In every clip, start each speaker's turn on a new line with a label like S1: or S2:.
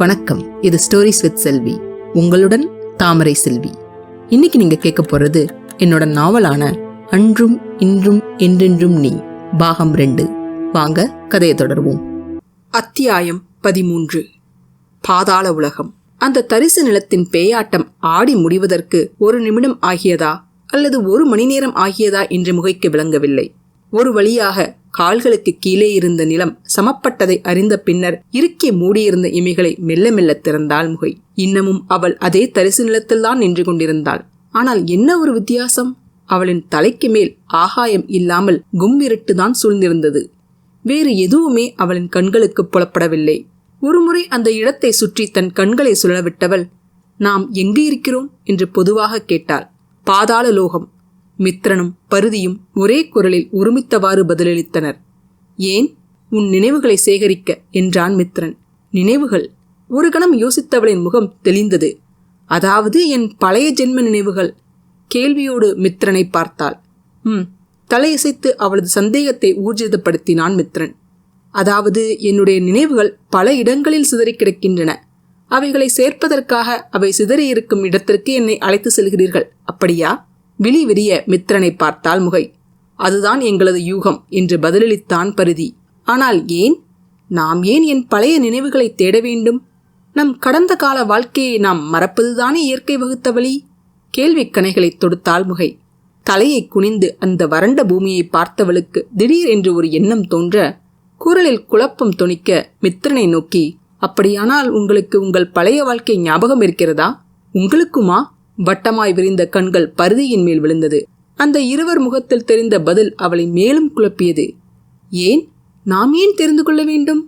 S1: வணக்கம். இது stories with செல்வி. உங்களுடன் தாமரை செல்வி. இன்னைக்கு நீங்க கேட்க போறது என்னோட நாவலான அன்றும் இன்றும் என்றென்றும் நீ, பாகம் 2. வாங்க கதையை தொடர்வோம்.
S2: அத்தியாயம் 13. பாதாள உலகம். அந்த தரிசு நிலத்தின் பேயாட்டம் ஆடி முடிவதற்கு 1 நிமிடம் ஆகியதா அல்லது 1 மணி நேரம் ஆகியதா என்று முகைக்கு விளங்கவில்லை. ஒரு வழியாக கால்களுக்கு கீழே இருந்த நிலம் சமப்பட்டதை அறிந்த பின்னர் இறுக்கி மூடியிருந்த இமைகளை மெல்ல மெல்ல திறந்தாள் முகை. இன்னமும் அவள் அதே தரிசு நிலத்தில்தான் நின்று கொண்டிருந்தாள். ஆனால் என்ன ஒரு வித்தியாசம்! அவளின் தலைக்கு மேல் ஆகாயம் இல்லாமல் கும்மிருட்டுதான் சூழ்ந்திருந்தது. வேறு எதுவுமே அவளின் கண்களுக்கு புலப்படவில்லை. ஒருமுறை அந்த இடத்தை சுற்றி தன் கண்களை சுழவிட்டவள், நாம் எங்கு இருக்கிறோம் என்று பொதுவாக கேட்டாள். பாதாள லோகம். மித்ரனும் பருதியும் ஒரே குரலில் ஒருமித்தவாறு பதிலளித்தனர். ஏன்? உன் நினைவுகளை சேகரிக்க என்றான் மித்ரன். நினைவுகள்? ஒரு கணம் யோசித்தவளின் முகம் தெளிந்தது. அதாவது என் பழைய ஜென்ம நினைவுகள். கேள்வியோடு மித்ரனை பார்த்தாள். தலையசைத்து அவளது சந்தேகத்தை ஊர்ஜிதப்படுத்தினான் மித்ரன். அதாவது என்னுடைய நினைவுகள் பல இடங்களில் சிதறி கிடக்கின்றன. அவைகளை சேர்ப்பதற்காக அவை சிதறியிருக்கும் இடத்திற்கு என்னை அழைத்து செல்கிறீர்கள், அப்படியா? விழி விரிய மித்ரனை பார்த்தாள் முகை. அதுதான் எங்களது யூகம் என்று பதிலளித்தான் பருதி. ஆனால் ஏன்? நாம் ஏன் என் பழைய நினைவுகளை தேட வேண்டும்? நம் கடந்த கால வாழ்க்கையை நாம் மறப்பதுதானே இயற்கை வகுத்த வழி? கேள்விக்கணைகளை தொடுத்தாள் முகை. தலையை குனிந்து அந்த வறண்ட பூமியை பார்த்தவளுக்கு திடீர் என்று ஒரு எண்ணம் தோன்ற, குரலில் குழப்பம் தொனிக்க மித்ரனை நோக்கி, அப்படியானால் உங்களுக்கு உங்கள் பழைய வாழ்க்கை ஞாபகம் இருக்கிறதா? உங்களுக்குமா? வட்டமாய் விரிந்த கண்கள் பருதியின் மேல் விழுந்தது. அந்த இருவர் முகத்தில் தெரிந்த பதில் அவளை மேலும் குழப்பியது. ஏன்? நாம் ஏன் தெரிந்து கொள்ள வேண்டும்?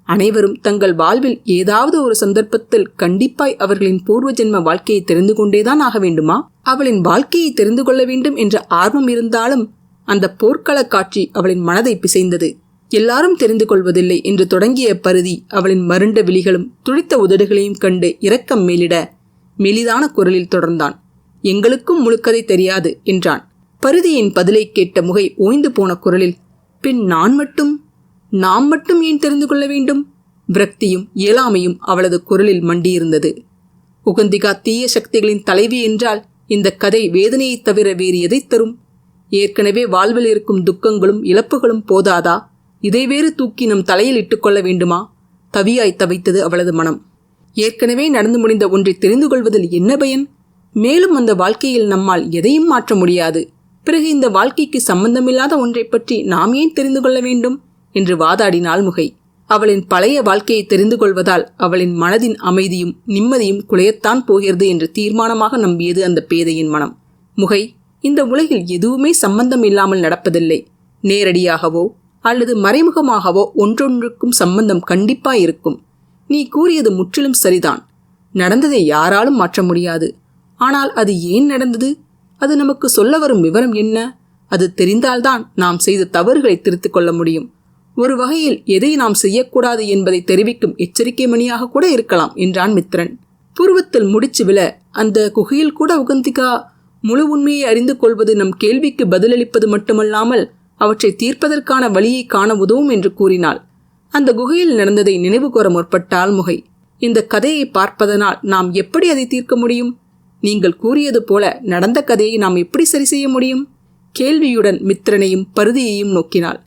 S2: அனைவரும் தங்கள் வாழ்வில் ஏதாவது ஒரு சந்தர்ப்பத்தில் கண்டிப்பாய் அவர்களின் பூர்வ ஜென்ம வாழ்க்கையை தெரிந்து கொண்டேதான் ஆக வேண்டுமா? அவளின் வாழ்க்கையை தெரிந்து கொள்ள வேண்டும் என்ற ஆர்வம் இருந்தாலும் அந்த போர்க்கள காட்சி அவளின் மனதை பிசைந்தது. எல்லாரும் தெரிந்து கொள்வதில்லை என்று தொடங்கிய பருதி அவளின் மருண்ட விழிகளும் துடித்த உதடுகளையும் கண்டு இரக்கம் மேலிட மெலிதான குரலில் தொடர்ந்தான். எங்களுக்கும் முழுக்கதை தெரியாது என்றான். பருதியின் பதிலை கேட்ட முகை ஓய்ந்து போன குரலில், பின் நாம் மட்டும் ஏன் தெரிந்து கொள்ள வேண்டும்? விரக்தியும் இயலாமையும் அவளது குரலில் மண்டியிருந்தது. உகந்திகா தீய சக்திகளின் தலைவி என்றால் இந்த கதை வேதனையை தவிர வேறு எதை தரும்? ஏற்கனவே வாழ்வில் இருக்கும் துக்கங்களும் இழப்புகளும் போதாதா? இதை வேறு தூக்கி நம் தலையில் இட்டுக்கொள்ள வேண்டுமா? தவியாய் தவித்தது அவளது மனம். ஏற்கனவே நடந்து முடிந்த ஒன்றை தெரிந்து கொள்வதில் என்ன பயன்? மேலும் அந்த வாழ்க்கையில் நம்மால் எதையும் மாற்ற முடியாது. பிறகு இந்த வாழ்க்கைக்கு சம்பந்தமில்லாத ஒன்றை பற்றி நாம் ஏன் தெரிந்து கொள்ள வேண்டும் என்று வாதாடினாள் முகை. அவளின் பழைய வாழ்க்கையை தெரிந்து கொள்வதால் அவளின் மனதின் அமைதியும் நிம்மதியும் குலையத்தான் போகிறது என்று தீர்மானமாக நம்பியது அந்த பேதையின் மனம். முகை, இந்த உலகில் எதுவுமே சம்பந்தம் இல்லாமல் நடப்பதில்லை. நேரடியாகவோ அல்லது மறைமுகமாகவோ ஒன்றொன்றுக்கும் சம்பந்தம் கண்டிப்பாய் இருக்கும். நீ கூறியது முற்றிலும் சரிதான். நடந்ததை யாராலும் மாற்ற முடியாது. ஆனால் அது ஏன் நடந்தது? அது நமக்கு சொல்ல வரும் விவரம் என்ன? அது தெரிந்தால்தான் நாம் செய்த தவறுகளை திருத்திக் கொள்ள முடியும். ஒரு வகையில் எதை நாம் செய்யக்கூடாது என்பதை தெரிவிக்கும் எச்சரிக்கை மணியாக கூட இருக்கலாம் என்றான் மித்ரன். புருவத்தில் முடிச்சு விழ, அந்த குகையில் கூட உகந்திகா முழு உண்மையை அறிந்து கொள்வது நம் கேள்விக்கு பதிலளிப்பது மட்டுமல்லாமல் அவற்றை தீர்ப்பதற்கான வழியை காண உதவும் என்று கூறினாள். அந்த குகையில் நடந்ததை நினைவு கூற முற்பட்டாள் முகை. இந்த கதையை பார்ப்பதனால் நாம் எப்படி அதை தீர்க்க முடியும்? நீங்கள் கூறியது போல நடந்த கதையை நாம் எப்படி சரி செய்ய முடியும்? கேள்வியுடன் மித்ரனையும் பருதியையும் நோக்கினாள்.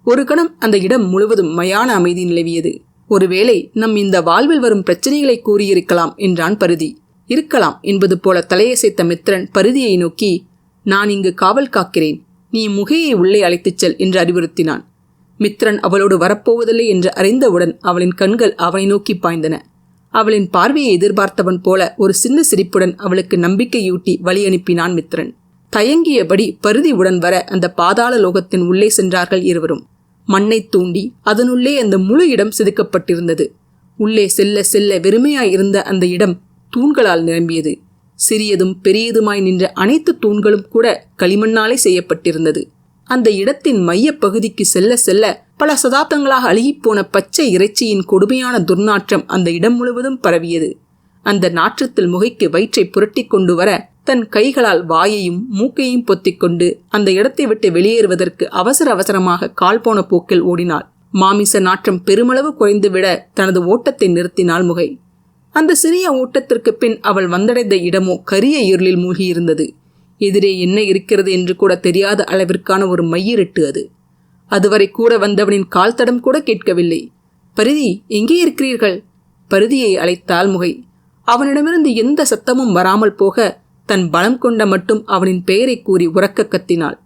S2: ஒரு கணம் அந்த இடம் முழுவதும் மயான அமைதி நிலவியது. ஒருவேளை நம் இந்த வாழ்வில் வரும் பிரச்சனைகளை கூறியிருக்கலாம் என்றான் பருதி. இருக்கலாம் என்பது போல தலையசைத்த மித்ரன் பருதியை நோக்கி, நான் இங்கு காவல் காக்கிறேன், நீ முகையை உள்ளே அழைத்துச் செல் என்று அறிவுறுத்தினான். மித்ரன் அவளோடு வரப்போவதில்லை என்று அறிந்தவுடன் அவளின் கண்கள் அவனை நோக்கி பாய்ந்தன. அவளின் பார்வையை எதிர்பார்த்தவன் போல ஒரு சின்ன சிரிப்புடன் அவளுக்கு நம்பிக்கையூட்டி வழி அனுப்பினான் மித்ரன். தயங்கியபடி பருதியுடன் வர அந்த பாதாள லோகத்தின் உள்ளே சென்றார்கள் இருவரும். மண்ணை தூண்டி அதனுள்ளே அந்த முழு இடம் செதுக்கப்பட்டிருந்தது. உள்ளே செல்ல செல்ல வெறுமையாய் இருந்த அந்த இடம் தூண்களால் நிரம்பியது. சிறியதும் பெரியதுமாய் நின்ற அனைத்து தூண்களும் கூட களிமண்ணாலே செய்யப்பட்டிருந்தது. அந்த இடத்தின் மைய பகுதிக்கு செல்ல செல்ல பல சதாப்தங்களாக அழுகிப்போன பச்சை இறைச்சியின் கொடுமையான துர்நாற்றம் அந்த இடம் முழுவதும் பரவியது. அந்த நாற்றத்தில் முகைக்கு வயிற்றை புரட்டி கொண்டு வர தன் கைகளால் வாயையும் மூக்கையும் பொத்திக்கொண்டு அந்த இடத்தை விட்டு வெளியேறுவதற்கு அவசர அவசரமாக கால் போன போக்கில் ஓடினாள். மாமிச நாற்றம் பெருமளவு குறைந்துவிட தனது ஓட்டத்தை நிறுத்தினாள் முகை. அந்த சிறிய ஓட்டத்திற்கு பின் அவள் வந்தடைந்த இடமோ கரிய இருளில் மூழ்கியிருந்தது. எதிரே என்ன இருக்கிறது என்று கூட தெரியாத அளவிற்கான ஒரு மையிருட்டு அது. அதுவரை கூட வந்தவனின் கால் தடம் கூட கேட்கவில்லை. பரிதி, எங்கே இருக்கிறீர்கள்? பரிதியை அழைத்தாள் முகை. அவனிடமிருந்து எந்த சத்தமும் வராமல் போக தன் பலம் கொண்ட மட்டும் அவனின் பெயரை கூறி உரக்க கத்தினாள்.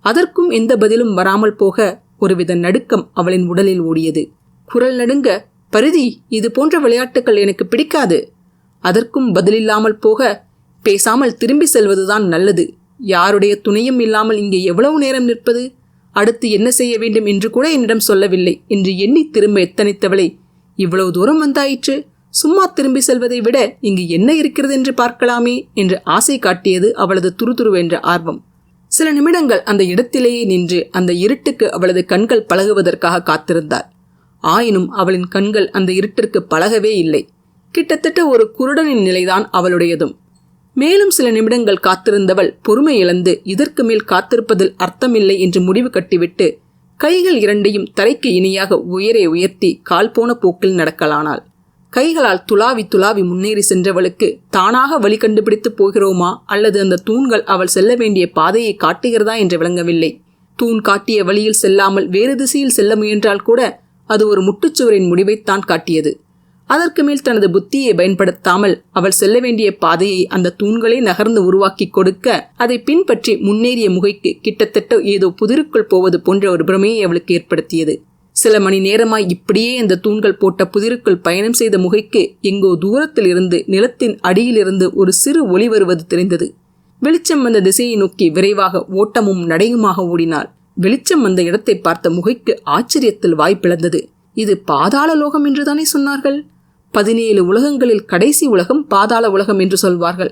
S2: அதற்கும் எந்த பதிலும் வராமல் போக ஒருவித நடுக்கம் அவளின் உடலில் ஓடியது. குரல் நடுங்க, பரிதி, இது போன்ற விளையாட்டுகள் எனக்கு பிடிக்காது. அதற்கும் பதிலில்லாமல் போக, பேசாமல் திரும்பி செல்வதுதான் நல்லது. யாருடைய துணையும் இல்லாமல் இங்கே எவ்வளவு நேரம் நிற்பது? அடுத்து என்ன செய்ய வேண்டும் என்று கூட என்னிடம் சொல்லவில்லை என்று எண்ணி திரும்ப எத்தனித்தவளை, இவ்வளவு தூரம் வந்தாயிற்று, சும்மா திரும்பி செல்வதை விட இங்கு என்ன இருக்கிறது என்று பார்க்கலாமே என்று ஆசை காட்டியது அவளது துருதுருவென்ற ஆர்வம். சில நிமிடங்கள் அந்த இடத்திலேயே நின்று அந்த இருட்டுக்கு அவளது கண்கள் பழகுவதற்காக காத்திருந்தாள். ஆயினும் அவளின் கண்கள் அந்த இருட்டிற்கு பழகவே இல்லை. கிட்டத்தட்ட ஒரு குருடனின் நிலைதான் அவளுடையதும். மேலும் சில நிமிடங்கள் காத்திருந்தவள் பொறுமை இழந்து இதற்கு மேல் காத்திருப்பதில் அர்த்தமில்லை என்று முடிவு கட்டிவிட்டு கைகள் இரண்டையும் தரைக்கு இணையாக உயரே உயர்த்தி கால் போன போக்கில் நடக்கலானாள். கைகளால் துளாவி துளாவி முன்னேறி சென்றவளுக்கு தானாக வழி கண்டுபிடித்து போகிறோமா அல்லது அந்த தூண்கள் அவள் செல்ல வேண்டிய பாதையை காட்டுகிறதா என்று விளங்கவில்லை. தூண் காட்டிய வழியில் செல்லாமல் வேறு திசையில் செல்ல முயன்றால் கூட அது ஒரு முட்டுச்சுவரின் முடிவைத்தான் காட்டியது. அதற்கு மேல் தனது புத்தியை பயன்படுத்தாமல் அவள் செல்ல வேண்டிய பாதையை அந்த தூண்களே நகர்ந்து உருவாக்கி கொடுக்க அதை பின்பற்றி முன்னேறிய முகைக்கு கிட்டத்தட்ட ஏதோ புதிருக்குள் போவது போன்ற ஒரு பிரமையை அவளுக்கு ஏற்படுத்தியது. சில மணி நேரமாய் இப்படியே அந்த தூண்கள் போட்ட புதிருக்குள் பயணம் செய்த முகைக்கு எங்கோ தூரத்தில் இருந்து நிலத்தின் அடியிலிருந்து ஒரு சிறு ஒளி வருவது தெரிந்தது. வெளிச்சம் வந்த திசையை நோக்கி விரைவாக ஓட்டமும் நடையுமாக ஓடினாள். வெளிச்சம் வந்த இடத்தை பார்த்த முகைக்கு ஆச்சரியத்தில் வாய் பிளந்தது. இது பாதாள லோகம் என்றுதானே சொன்னார்கள்? 17 உலகங்களில் கடைசி உலகம் பாதாள உலகம் என்று சொல்வார்கள்.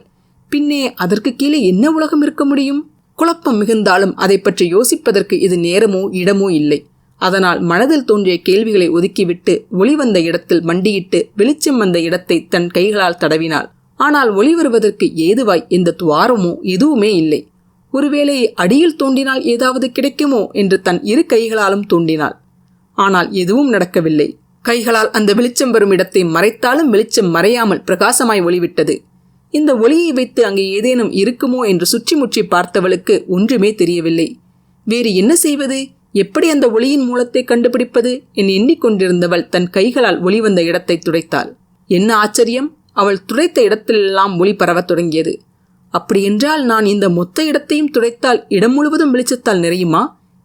S2: பின்னே அதற்கு கீழே என்ன உலகம் இருக்க முடியும்? குழப்பம் மிகுந்தாலும் அதை பற்றி யோசிப்பதற்கு இது நேரமோ இடமோ இல்லை. அதனால் மனதில் தோன்றிய கேள்விகளை ஒதுக்கிவிட்டு ஒளி வந்த இடத்தில் மண்டியிட்டு வெளிச்சம் வந்த இடத்தை தன் கைகளால் தடவினாள். ஆனால் ஒளி வருவதற்கு ஏதுவாய் எந்த துவாரமோ எதுவுமே இல்லை. ஒருவேளை அடியில் தோண்டினால் ஏதாவது கிடைக்குமோ என்று தன் இரு கைகளாலும் தோண்டினாள். ஆனால் எதுவும் நடக்கவில்லை. கைகளால் அந்த வெளிச்சம் வரும் இடத்தை மறைத்தாலும் வெளிச்சம் மறையாமல் பிரகாசமாய் ஒளிவிட்டது. இந்த ஒளியை வைத்து அங்கே ஏதேனும் இருக்குமோ என்று சுற்றி முற்றி பார்த்தவளுக்கு ஒன்றுமே தெரியவில்லை. வேறு என்ன செய்வது? எப்படி அந்த ஒளியின் மூலத்தை கண்டுபிடிப்பது என்று எண்ணிக்கொண்டிருந்தவள் தன் கைகளால் ஒளி வந்த இடத்தை துடைத்தாள். என்ன ஆச்சரியம்! அவள் துடைத்த இடத்திலெல்லாம் ஒளி பரவத் தொடங்கியது. அப்படியென்றால் நான் இந்த மொத்த இடத்தையும் துடைத்தால் இடம் முழுவதும் வெளிச்சத்தால் நிறையுமா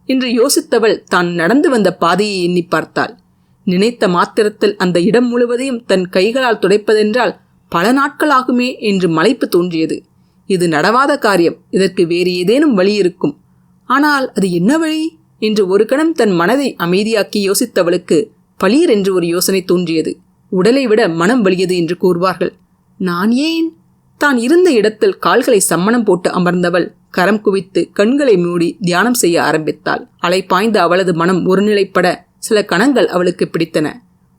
S2: என்று யோசித்தவள் தான் நடந்து வந்த பாதையை எண்ணி பார்த்தாள். நினைத்த மாத்திரத்தில் அந்த இடம் முழுவதையும் தன் கைகளால் துடைப்பதென்றால் பல நாட்கள் ஆகுமே என்று மலைப்பு தோன்றியது. இது நடவாத காரியம். இதற்கு வேறு ஏதேனும் வழி இருக்கும். ஆனால் அது என்ன வழி என்று ஒரு கணம் தன் மனதை அமைதியாக்கி யோசித்தவளுக்கு பளீர் என்று ஒரு யோசனை தோன்றியது. உடலை விட மனம் வலியது என்று கூறுவார்கள். நான் ஏன்? தான் இருந்த இடத்தில் கால்களை சம்மணம் போட்டு அமர்ந்தவள் கரம் குவித்து கண்களை மூடி தியானம் செய்ய ஆரம்பித்தாள். அலைப்பாய்ந்த அவளது மனம் ஒருநிலைப்பட சில கணங்கள் அவளுக்கு பிடித்தன.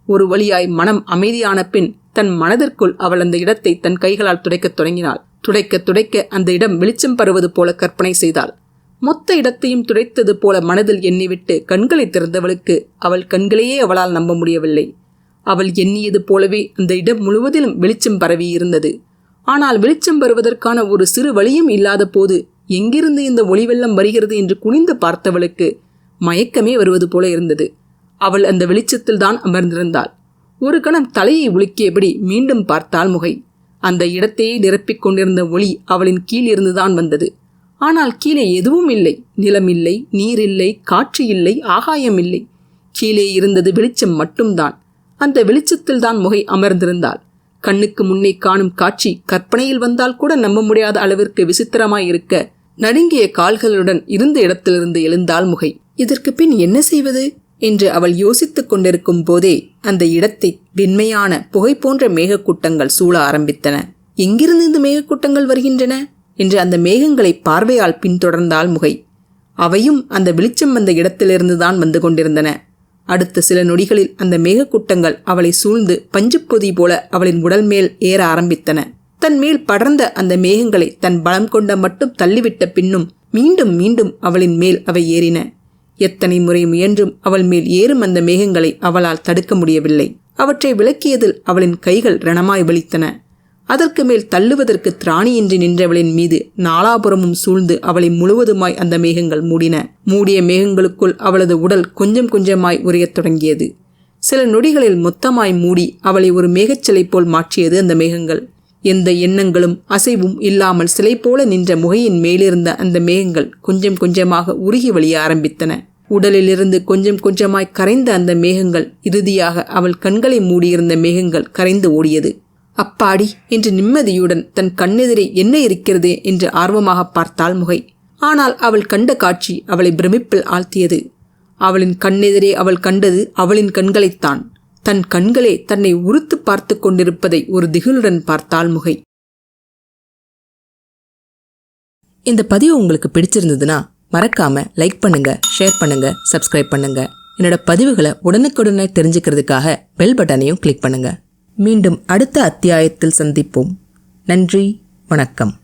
S2: ஒரு வழியாய் மனம் அமைதியான பின் தன் மனதிற்குள் அவள் அந்த இடத்தை தன் கைகளால் துடைக்கத் தொடங்கினாள். துடைக்க துடைக்க அந்த இடம் வெளிச்சம் பருவது போல கற்பனை செய்தாள். மொத்த இடத்தையும் துடைத்தது போல மனதில் எண்ணிவிட்டு கண்களை திறந்தவளுக்கு அவள் கண்களையே அவளால் நம்ப முடியவில்லை. அவள் எண்ணியது போலவே அந்த இடம் முழுவதிலும் வெளிச்சம் பரவி இருந்தது. ஆனால் வெளிச்சம் வருவதற்கான ஒரு சிறு வழியும் இல்லாத போது எங்கிருந்து இந்த ஒளி வெள்ளம் வருகிறது என்று குனிந்து பார்த்தவளுக்கு மயக்கமே வருவது போல இருந்தது. அவள் அந்த வெளிச்சத்தில் தான் அமர்ந்திருந்தாள். ஒரு கணம் தலையை உலுக்கியபடி மீண்டும் பார்த்தாள் முகை. அந்த இடத்தையே நிரப்பிக் கொண்டிருந்த ஒளி அவளின் கீழ் இருந்துதான் வந்தது. ஆனால் கீழே எதுவும் இல்லை. நிலம் இல்லை, நீர் இல்லை, காற்று இல்லை, ஆகாயம் இல்லை. கீழே இருந்தது வெளிச்சம் மட்டும்தான். அந்த வெளிச்சத்தில் தான் முகை அமர்ந்திருந்தாள். கண்ணுக்கு முன்னே காணும் காட்சி கற்பனையில் வந்தால் கூட நம்ப முடியாத அளவிற்கு விசித்திரமாயிருக்க நடுங்கிய கால்களுடன் இருந்த இடத்திலிருந்து எழுந்தாள் முகை. இதற்கு பின் என்ன செய்வது என்று அவள் யோசித்துக் கொண்டிருக்கும் போதே அந்த இடத்தை வெண்மையான புகை போன்ற மேகக்கூட்டங்கள் சூழ ஆரம்பித்தன. எங்கிருந்து இந்த மேகக்கூட்டங்கள் வருகின்றன என்று அந்த மேகங்களை பார்வையால் பின்தொடர்ந்தாள் முகை. அவையும் அந்த வெளிச்சம் வந்த இடத்திலிருந்துதான் வந்து கொண்டிருந்தன. அடுத்த சில நொடிகளில் அந்த மேகக்கூட்டங்கள் அவளை சூழ்ந்து பஞ்சுப்பொதி போல அவளின் உடல் மேல் ஏற ஆரம்பித்தன. தன் மேல் படர்ந்த அந்த மேகங்களை தன் பலம் கொண்ட மட்டும் தள்ளிவிட்ட பின்னும் மீண்டும் மீண்டும் அவளின் மேல் அவை ஏறின. எத்தனை முறை முயன்றும் அவள் மேல் ஏறும் அந்த மேகங்களை அவளால் தடுக்க முடியவில்லை. அவற்றை விலக்கியதில் அவளின் கைகள் ரணமாய் வலித்தன. அதற்கு மேல் தள்ளுவதற்கு திராணியின்றி நின்றவளின் மீது நாலாபுறமும் சூழ்ந்து அவளை முழுவதுமாய் அந்த மேகங்கள் மூடின. மூடிய மேகங்களுக்குள் அவளது உடல் கொஞ்சம் கொஞ்சமாய் உறையத் தொடங்கியது. சில நொடிகளில் மொத்தமாய் மூடி அவளை ஒரு மேகச்சிலை போல் மாற்றியது அந்த மேகங்கள். எந்த எண்ணங்களும் அசைவும் இல்லாமல் சிலை போல நின்ற முகையின் மேலிருந்த அந்த மேகங்கள் கொஞ்சம் கொஞ்சமாக உருகி வழிய ஆரம்பித்தன. உடலிலிருந்து கொஞ்சம் கொஞ்சமாய் கரைந்த அந்த மேகங்கள் இறுதியாக அவள் கண்களை மூடியிருந்த மேகங்கள் கரைந்து ஓடியது. அப்பாடி என்று நிம்மதியுடன் தன் கண்ணெதிரே என்ன இருக்கிறது என்று ஆர்வமாக பார்த்தாள் முகை. ஆனால் அவள் கண்ட காட்சி அவளை பிரமிப்பில் ஆழ்த்தியது. அவளின் கண்ணெதிரே அவள் கண்டது அவளின் கண்களைத்தான். தன் கண்களே தன்னை உறுத்து பார்த்து கொண்டிருப்பதை ஒரு திகிலுடன் பார்த்தாள் முகை.
S1: இந்த பதிவு உங்களுக்கு பிடிச்சிருந்ததுன்னா மறக்காம லைக் பண்ணுங்க, ஷேர் பண்ணுங்க, சப்ஸ்கிரைப் பண்ணுங்க. என்னோட பதிவுகளை உடனுக்குடனே தெரிஞ்சுக்கிறதுக்காக பெல் பட்டனையும் கிளிக் பண்ணுங்க. மீண்டும் அடுத்த அத்தியாயத்தில் சந்திப்போம். நன்றி, வணக்கம்.